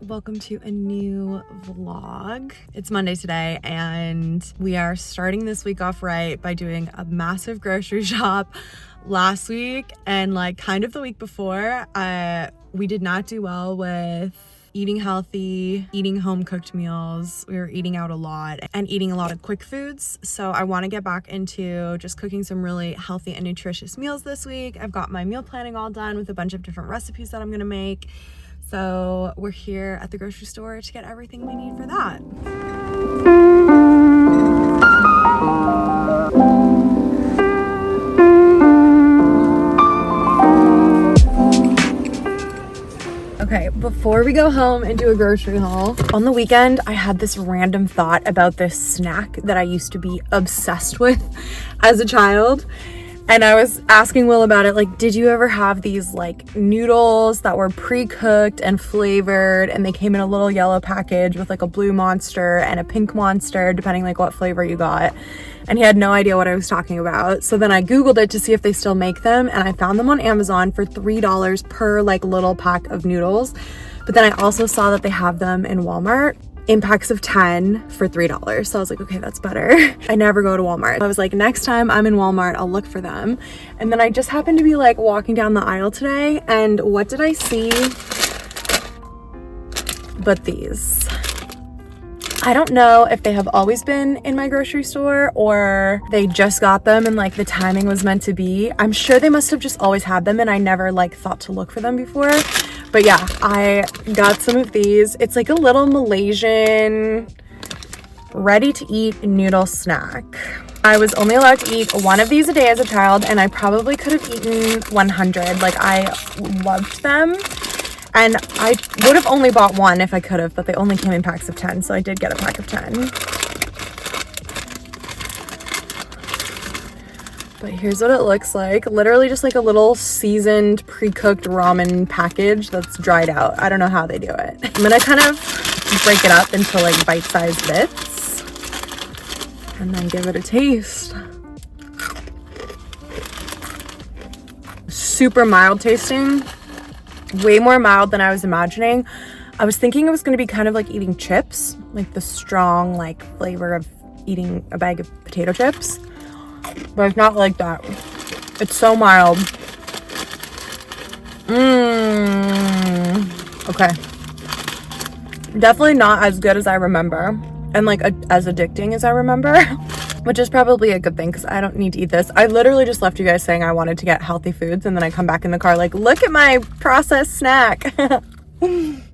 Welcome to a new vlog. It's Monday today and we are starting this week off right by doing a massive grocery shop. Last week and like kind of the week before, we did not do well with eating healthy, eating home cooked meals. We were eating out a lot and eating a lot of quick foods. So I want to get back into just cooking some really healthy and nutritious meals this week. I've got my meal planning all done with a bunch of different recipes that I'm gonna make. So we're here at the grocery store to get everything we need for that. Okay, before we go home and do a grocery haul, on the weekend, I had this random thought about this snack that I used to be obsessed with as a child. And I was asking Will about it, like, did you ever have these like noodles that were pre-cooked and flavored and they came in a little yellow package with like a blue Monster and a pink Monster, depending like what flavor you got? And he had no idea what I was talking about. So then I Googled it to see if they still make them, and I found them on Amazon for $3 per like little pack of noodles. But then I also saw that they have them in Walmart in packs of 10 for $3. So I was like, okay, that's better. I never go to Walmart. I was like, next time I'm in Walmart, I'll look for them. And then I just happened to be like walking down the aisle today, and what did I see but these? I don't know if they have always been in my grocery store or they just got them and like the timing was meant to be. I'm sure they must have just always had them and I never like thought to look for them before. But yeah, I got some of these. It's like a little Malaysian ready-to-eat noodle snack. I was only allowed to eat one of these a day as a child, and I probably could have eaten 100. Like, I loved them. And I would have only bought one if I could have, but they only came in packs of 10, so I did get a pack of 10. But here's what it looks like. Literally just like a little seasoned, pre-cooked ramen package that's dried out. I don't know how they do it. I'm gonna kind of break it up into like bite-sized bits and then give it a taste. Super mild tasting. Way more mild than I was imagining. I was thinking it was gonna be kind of like eating chips, like the strong like flavor of eating a bag of potato chips. But it's not like that. It's so mild. Okay. Definitely not as good as I remember. And like as addicting as I remember. Which is probably a good thing because I don't need to eat this. I literally just left you guys saying I wanted to get healthy foods. And then I come back in the car like, look at my processed snack. But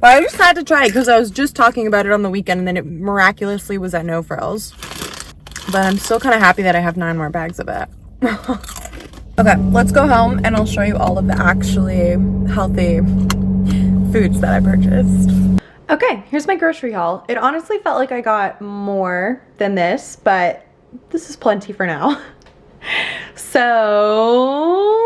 I just had to try it because I was just talking about it on the weekend. And then it miraculously was at No Frills. But I'm still kind of happy that I have 9 more bags of it. Okay, let's go home and I'll show you all of the actually healthy foods that I purchased. Okay, here's my grocery haul. It honestly felt like I got more than this, but this is plenty for now. So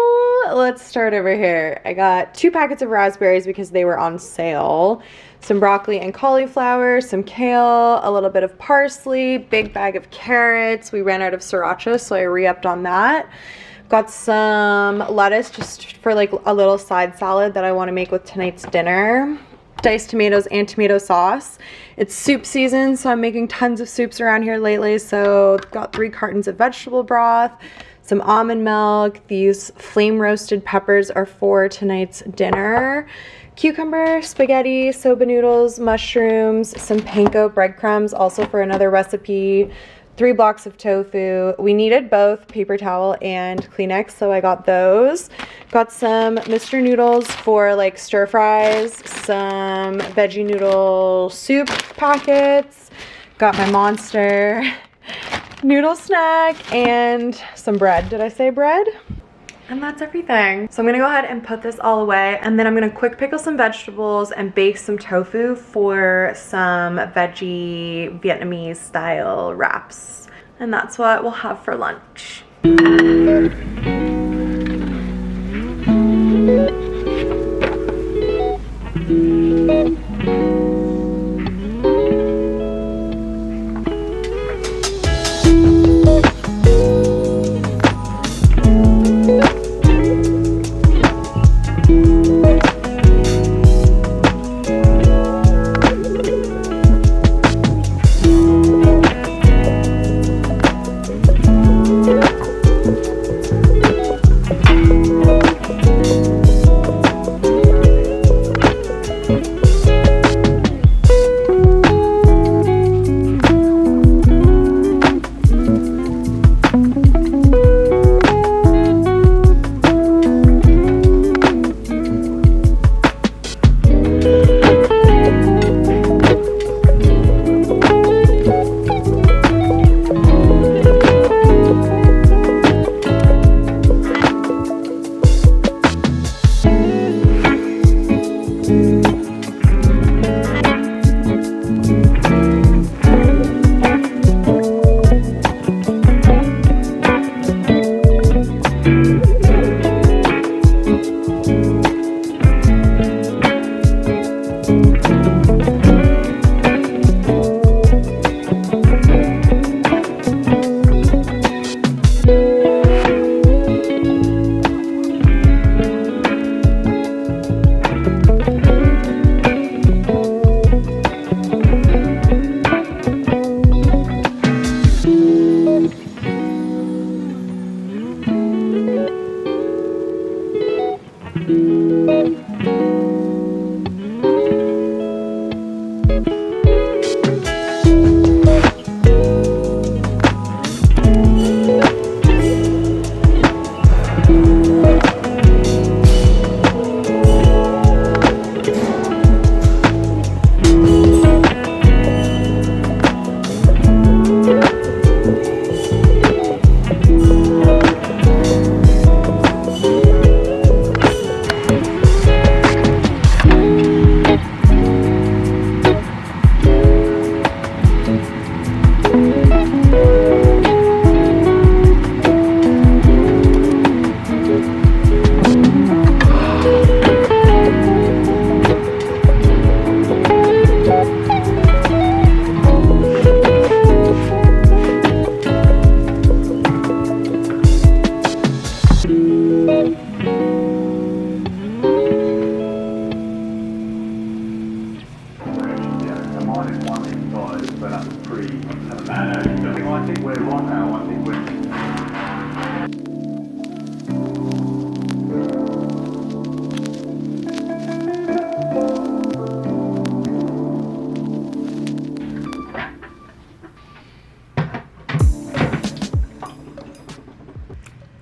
let's start over here. I got 2 packets of raspberries because they were on sale. Some broccoli and cauliflower, some kale, a little bit of parsley, big bag of carrots. We ran out of sriracha, so I re-upped on that. Got some lettuce just for like a little side salad that I want to make with tonight's dinner. Diced tomatoes and tomato sauce. It's soup season, so I'm making tons of soups around here lately. So got 3 cartons of vegetable broth, some almond milk. These flame roasted peppers are for tonight's dinner. Cucumber, spaghetti, soba noodles, mushrooms, some panko breadcrumbs, also for another recipe. 3 blocks of tofu. We needed both paper towel and Kleenex, so I got those. Got some Mr. Noodles for like stir fries, some veggie noodle soup packets. Got my Monster noodle snack and some bread. Did I say bread? And that's everything. So I'm gonna go ahead and put this all away, and then I'm gonna quick pickle some vegetables and bake some tofu for some veggie Vietnamese style wraps. And that's what we'll have for lunch.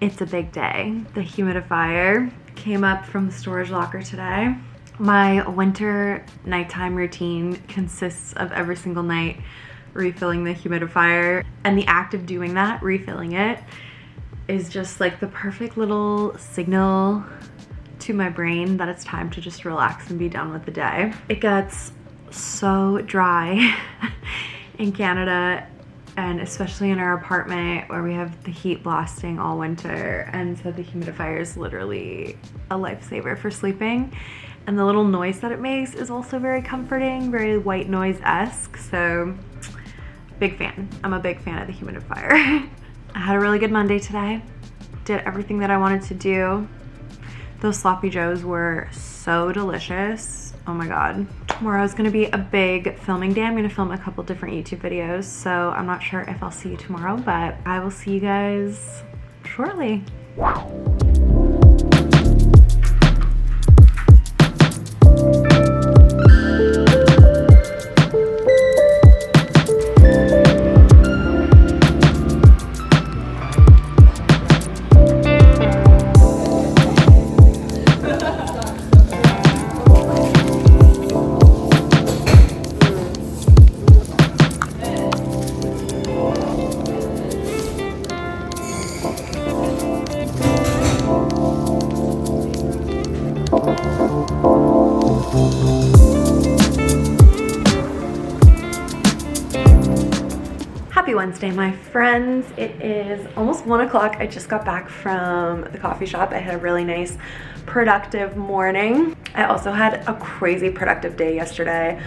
It's a big day. The humidifier came up from the storage locker today. My winter nighttime routine consists of every single night refilling the humidifier, and the act of doing that, refilling it, is just like the perfect little signal to my brain that it's time to just relax and be done with the day. It gets so dry in Canada, and especially in our apartment where we have the heat blasting all winter, and so the humidifier is literally a lifesaver for sleeping. And the little noise that it makes is also very comforting, very white noise-esque, so big fan. I'm a big fan of the humidifier. I had a really good Monday today. Did everything that I wanted to do. Those sloppy joes were so delicious. Oh my god. Tomorrow's gonna be a big filming day. I'm gonna film a couple different YouTube videos, so I'm not sure if I'll see you tomorrow, but I will see you guys shortly. Happy Wednesday, my friends. It is almost 1 o'clock. I just got back from the coffee shop. I had a really nice, productive morning. I also had a crazy productive day yesterday.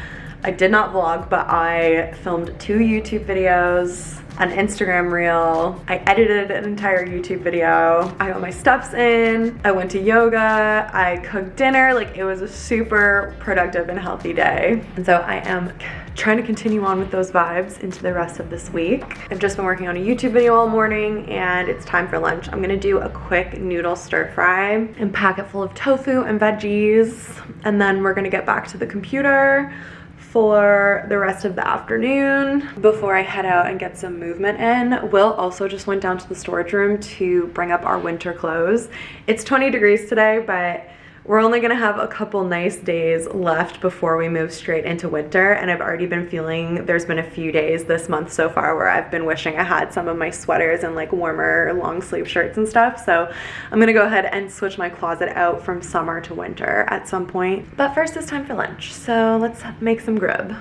I did not vlog, but I filmed 2 YouTube videos, an Instagram reel. I edited an entire YouTube video. I got my steps in. I went to yoga. I cooked dinner. Like, it was a super productive and healthy day. And so I am trying to continue on with those vibes into the rest of this week. I've just been working on a YouTube video all morning, and it's time for lunch. I'm gonna do a quick noodle stir fry and pack it full of tofu and veggies, and then we're gonna get back to the computer for the rest of the afternoon before I head out and get some movement in. Will also just went down to the storage room to bring up our winter clothes. It's 20 degrees today, but we're only gonna have a couple nice days left before we move straight into winter, and I've already been feeling, there's been a few days this month so far where I've been wishing I had some of my sweaters and like warmer long sleeve shirts and stuff. So I'm gonna go ahead and switch my closet out from summer to winter at some point. But first it's time for lunch, so let's make some grub.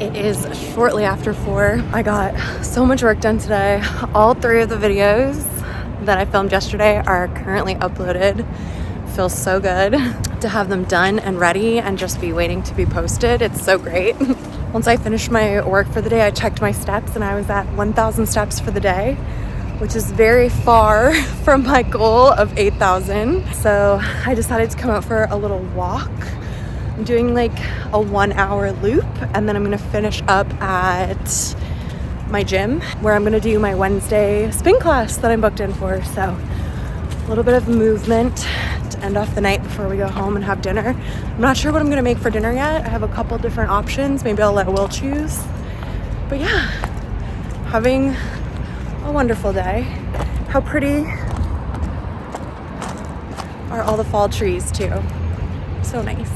It is shortly after 4. I got so much work done today. All 3 of the videos that I filmed yesterday are currently uploaded. Feels so good to have them done and ready and just be waiting to be posted. It's so great. Once I finished my work for the day, I checked my steps and I was at 1,000 steps for the day, which is very far from my goal of 8,000. So I decided to come out for a little walk. I'm doing like a 1-hour loop, and then I'm gonna finish up at my gym where I'm gonna do my Wednesday spin class that I'm booked in for. So a little bit of movement to end off the night before we go home and have dinner. I'm not sure what I'm gonna make for dinner yet. I have a couple different options. Maybe I'll let Will choose. But yeah, having a wonderful day. How pretty are all the fall trees too. So nice.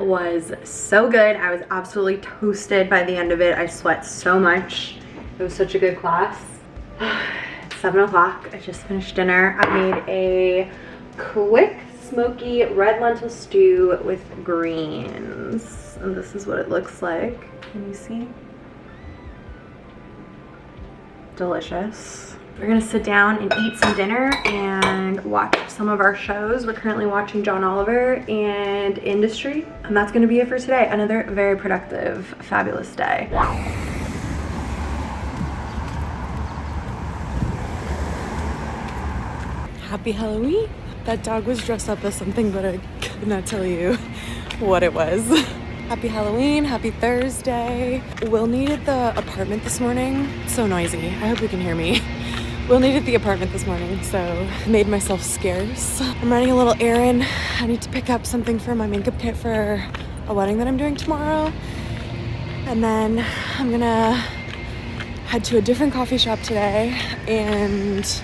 was so good. I was absolutely toasted by the end of it. I sweat so much. It was such a good class. It's 7 o'clock. I just finished dinner. I made a quick smoky red lentil stew with greens. And this is what it looks like. Can you see? Delicious. We're gonna sit down and eat some dinner and watch some of our shows. We're currently watching John Oliver and Industry, and that's gonna be it for today. Another very productive, fabulous day. Happy Halloween. That dog was dressed up as something, but I could not tell you what it was. Happy Halloween, happy Thursday. Will needed the apartment this morning. It's so noisy, I hope you can hear me. Will needed the apartment this morning, so made myself scarce. I'm running a little errand. I need to pick up something for my makeup kit for a wedding that I'm doing tomorrow. And then I'm gonna head to a different coffee shop today and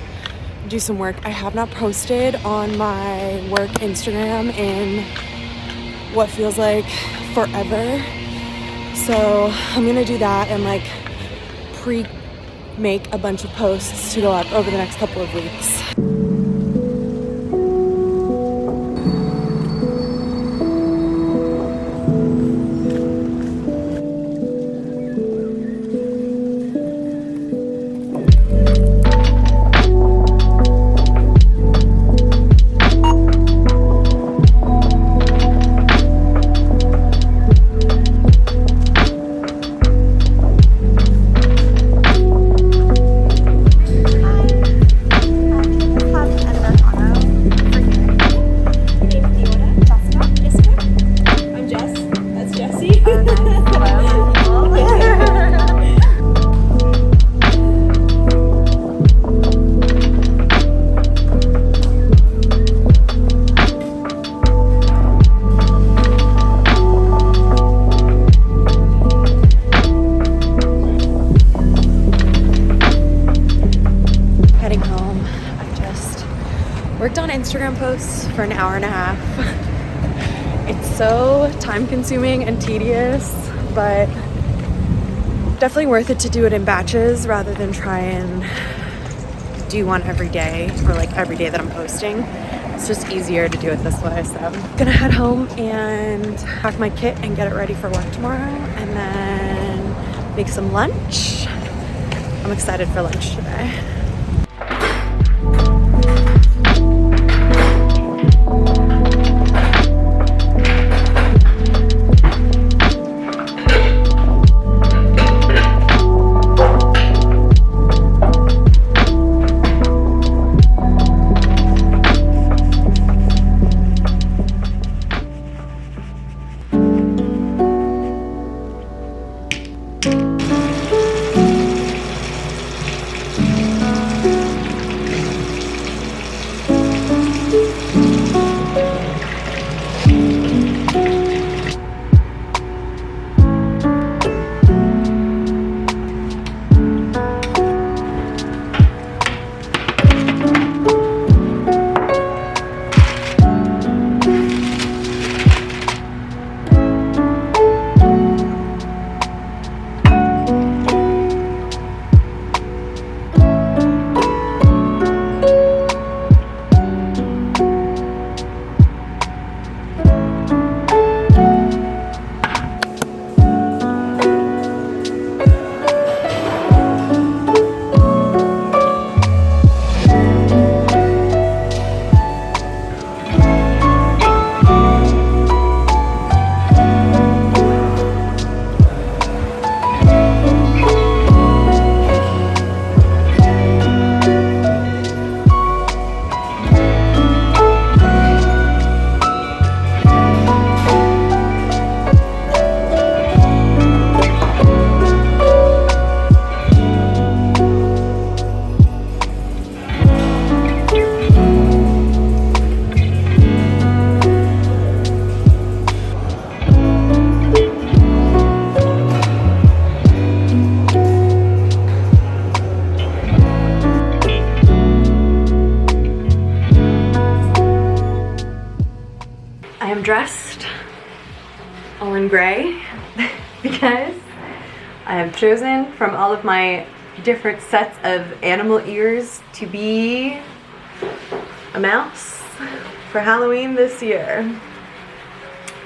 do some work. I have not posted on my work Instagram in what feels like forever. So I'm gonna do that and like make a bunch of posts to go up over the next couple of weeks. Worked on Instagram posts for an hour and a half. It's so time consuming and tedious, but definitely worth it to do it in batches rather than try and do one every day or like every day that I'm posting. It's just easier to do it this way. So I'm gonna head home and pack my kit and get it ready for work tomorrow and then make some lunch. I'm excited for lunch today. I am dressed. in gray because I have chosen from all of my different sets of animal ears to be a mouse for Halloween this year.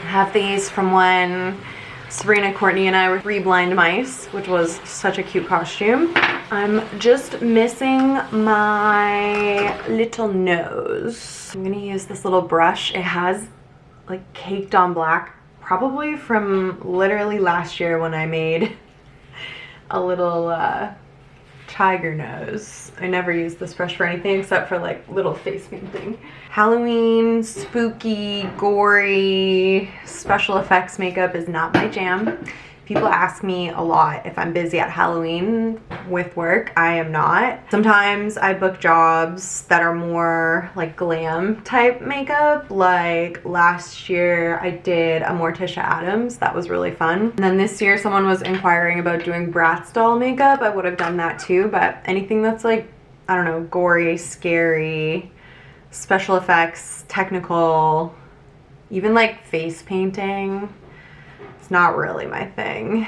I have these from when Sabrina, Courtney, and I were 3 blind mice, which was such a cute costume. I'm just missing my little nose. I'm gonna use this little brush. It has like caked on black, probably from literally last year when I made a little tiger nose. I never use this brush for anything except for like little face painting. Halloween, spooky, gory, special effects makeup is not my jam. People ask me a lot if I'm busy at Halloween with work. I am not. Sometimes I book jobs that are more like glam type makeup. Like last year I did a Morticia Addams. That was really fun. And then this year someone was inquiring about doing Bratz doll makeup. I would have done that too, but anything that's like, I don't know, gory, scary, special effects, technical, even like face painting, it's not really my thing.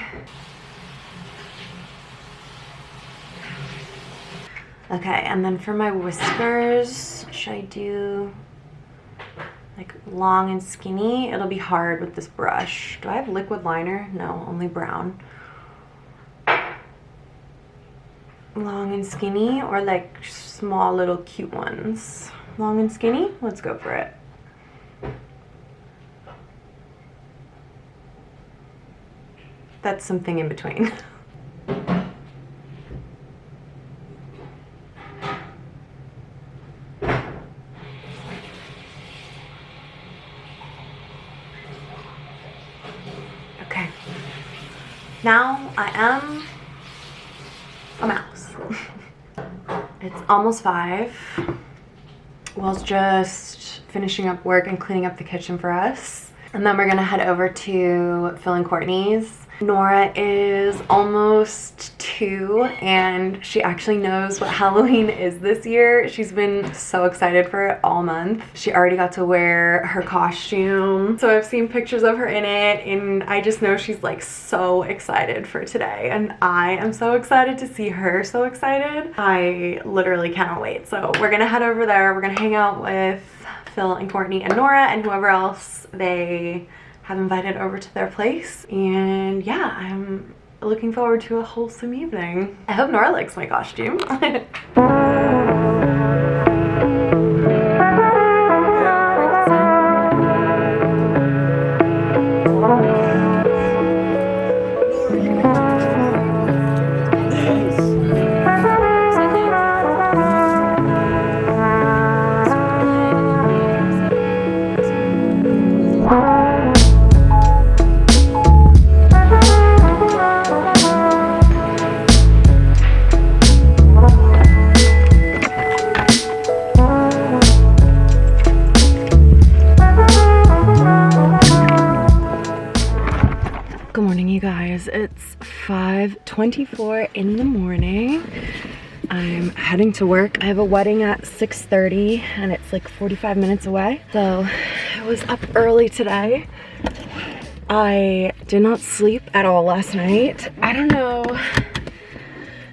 Okay, and then for my whiskers, should I do like long and skinny? It'll be hard with this brush. Do I have liquid liner? No, only brown. Long and skinny, or like small little cute ones? Long and skinny? Let's go for it. That's something in between. Okay. Now I am a mouse. It's almost 5. Will's just finishing up work and cleaning up the kitchen for us. And then we're gonna head over to Phil and Courtney's. Nora is almost 2 and she actually knows what Halloween is this year. She's been so excited for it all month. She already got to wear her costume. So I've seen pictures of her in it and I just know she's like so excited for today. And I am so excited to see her so excited. I literally cannot wait. So we're gonna head over there. We're gonna hang out with Phil and Courtney and Nora and whoever else they have invited over to their place. And yeah, I'm looking forward to a wholesome evening. I hope Nora likes my costume. Good morning, you guys. It's 5:24 in the morning. I'm heading to work. I have a wedding at 6:30 and it's like 45 minutes away. So I was up early today. I did not sleep at all last night. I don't know.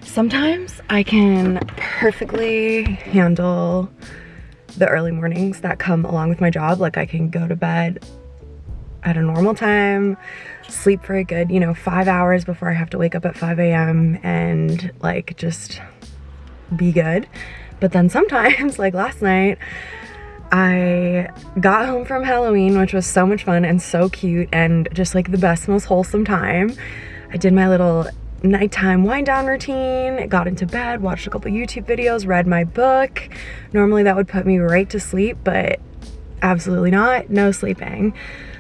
Sometimes I can perfectly handle the early mornings that come along with my job. Like I can go to bed at a normal time, sleep for a good, 5 hours before I have to wake up at 5 a.m. and like just be good. But then sometimes, like last night, I got home from Halloween, which was so much fun and so cute and just like the best, most wholesome time. I did my little nighttime wind down routine, got into bed, watched a couple YouTube videos, read my book. Normally that would put me right to sleep, but absolutely not, no sleeping.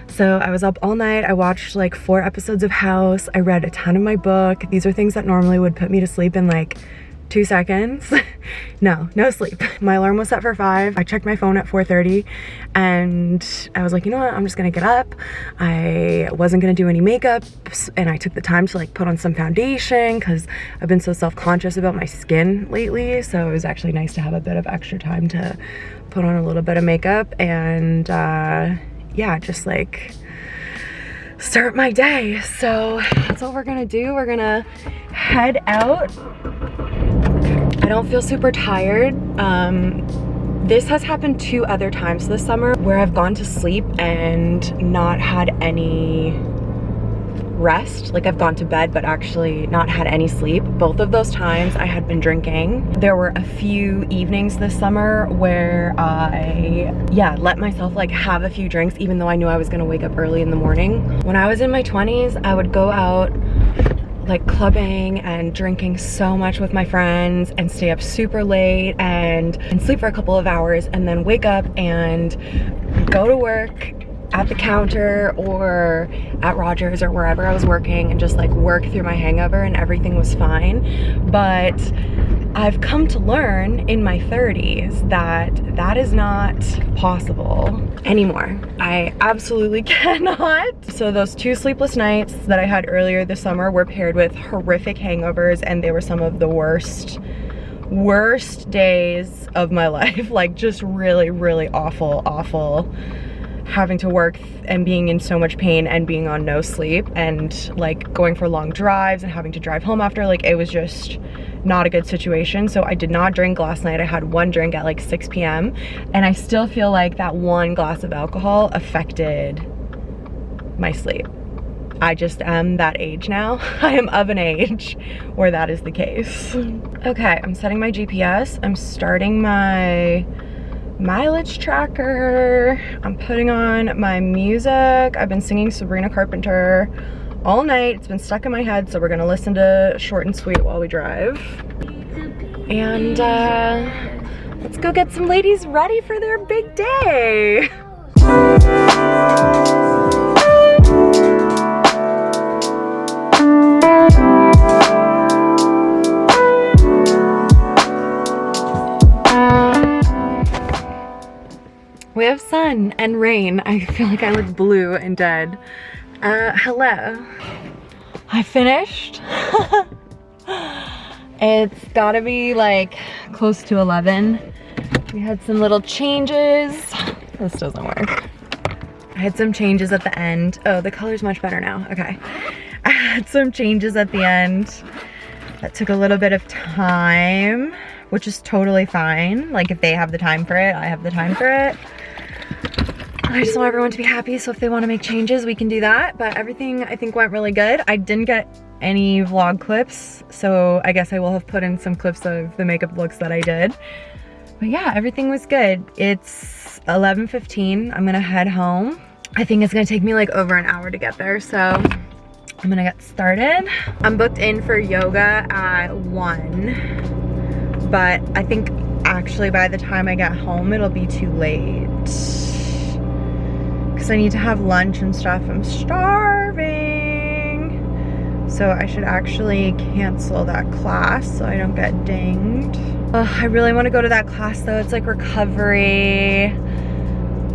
So I was up all night. I watched like 4 episodes of House. I read a ton of my book. These are things that normally would put me to sleep in like 2 seconds. No sleep. My alarm was set for 5. I checked my phone at 4:30 and I was like, you know what? I'm just gonna get up. I wasn't gonna do any makeup and I took the time to like put on some foundation because I've been so self-conscious about my skin lately. So it was actually nice to have a bit of extra time to put on a little bit of makeup and yeah, just like start my day. So that's what we're gonna do. We're gonna head out. I don't feel super tired. This has happened 2 other times this summer where I've gone to sleep and not had any rest. Like I've gone to bed but actually not had any sleep. Both of those times I had been drinking. There were a few evenings this summer where I let myself like have a few drinks even though I knew I was gonna wake up early in the morning. When I was in my 20s, I would go out like clubbing and drinking so much with my friends and stay up super late and sleep for a couple of hours and then wake up and go to work at the counter or at Rogers or wherever I was working and just like work through my hangover and everything was fine. But I've come to learn in my 30s that that is not possible anymore. I absolutely cannot. So those 2 sleepless nights that I had earlier this summer were paired with horrific hangovers, and they were some of the worst days of my life. Like just really, really awful. Having to work and being in so much pain and being on no sleep and like going for long drives and having to drive home after, like it was just not a good situation. So I did not drink last night. I had 1 drink at like 6 p.m. and I still feel like that 1 glass of alcohol affected my sleep. I just am that age now. I am of an age where that is the case. Okay, I'm setting my GPS. I'm starting my mileage tracker. I'm putting on my music. I've been singing Sabrina Carpenter all night. It's been stuck in my head, so we're gonna listen to Short and Sweet while we drive. And let's go get some ladies ready for their big day. We have sun and rain. I feel like I look blue and dead. Hello. I finished. It's gotta be like close to 11. We had some little changes. This doesn't work. I had some changes at the end. Oh, the color's much better now. Okay. I had some changes at the end that took a little bit of time, which is totally fine. Like if they have the time for it, I have the time for it. I just want everyone to be happy, so if they want to make changes, we can do that. But everything I think went really good. I didn't get any vlog clips, so I guess I will have put in some clips of the makeup looks that I did. But yeah, everything was good. It's 11:15. I'm gonna head home. I think it's gonna take me like over an hour to get there, so I'm gonna get started. I'm booked in for yoga at 1, but I think actually by the time I get home, it'll be too late. Because I need to have lunch and stuff. I'm starving. So I should actually cancel that class so I don't get dinged. I really want to go to that class though. It's like recovery,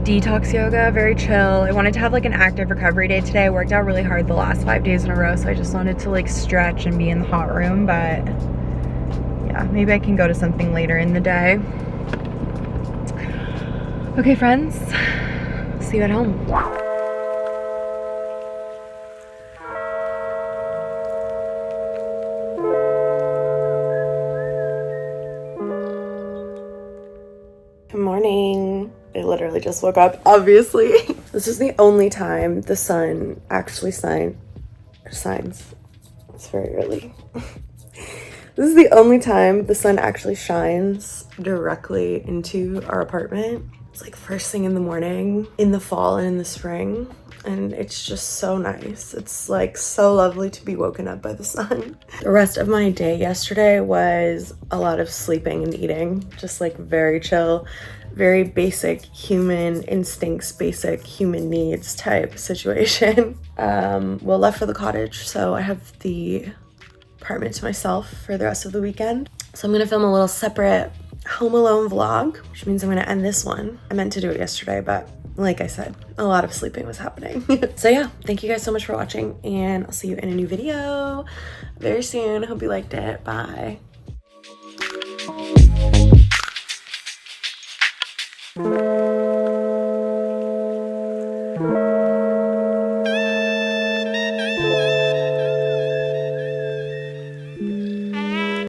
detox yoga, very chill. I wanted to have like an active recovery day today. I worked out really hard the last 5 days in a row, so I just wanted to like stretch and be in the hot room, but yeah, maybe I can go to something later in the day. Okay, friends. See you at home. Good morning. I literally just woke up, obviously. This is the only time the sun actually shines. It's very early. This is the only time the sun actually shines directly into our apartment. It's like first thing in the morning, in the fall and in the spring, and it's just so nice. It's like so lovely to be woken up by the sun. The rest of my day yesterday was a lot of sleeping and eating, just like very chill, very basic human instincts, basic human needs type situation. Well, left for the cottage, so I have the apartment to myself for the rest of the weekend. So I'm gonna film a little separate home alone vlog, which means I'm gonna end this one. I meant to do it yesterday, but like I said, a lot of sleeping was happening. So yeah, thank you guys so much for watching, and I'll see you in a new video very soon. Hope you liked it. Bye.